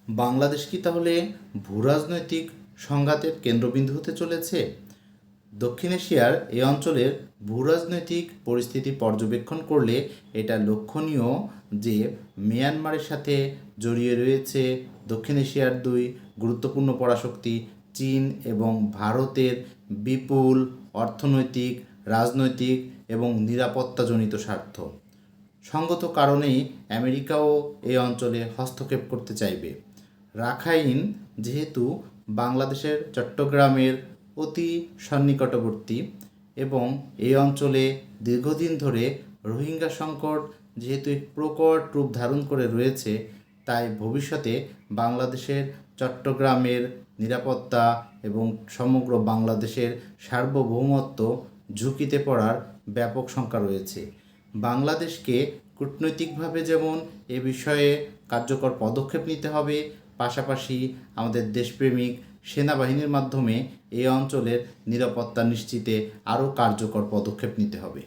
বাংলাদেশ কি তাহলে ভূরাজনৈতিক সংঘাতের কেন্দ্রবিন্দু হতে চলেছে? দক্ষিণ এশিয়ার এই অঞ্চলের ভূরাজনৈতিক পরিস্থিতি পর্যবেক্ষণ করলে এটা লক্ষণীয় যে মিয়ানমারের সাথে জড়িয়ে রয়েছে দক্ষিণ এশিয়ার দুই গুরুত্বপূর্ণ পরাশক্তি চীন এবং ভারতের বিপুল অর্থনৈতিক, রাজনৈতিক এবং নিরাপত্তাজনিত স্বার্থ। সঙ্গত কারণেই আমেরিকাও এই অঞ্চলে হস্তক্ষেপ করতে চাইবে। রাখাইন যেহেতু বাংলাদেশের চট্টগ্রামের অতি সন্নিকটবর্তী এবং এই অঞ্চলে দীর্ঘদিন ধরে রোহিঙ্গা সংকট যেহেতু এক প্রকট রূপ ধারণ করে রয়েছে, তাই ভবিষ্যতে বাংলাদেশের চট্টগ্রামের নিরাপত্তা এবং সমগ্র বাংলাদেশের সার্বভৌমত্ব ঝুঁকিতে পড়ার ব্যাপক শঙ্কা রয়েছে। বাংলাদেশকে কূটনৈতিকভাবে যেমন এ বিষয়ে কার্যকর পদক্ষেপ নিতে হবে, পাশাপাশি আমাদের দেশপ্রেমিক সেনাবাহিনীর মাধ্যমে এই অঞ্চলের নিরাপত্তা নিশ্চিতে আরও কার্যকর পদক্ষেপ নিতে হবে।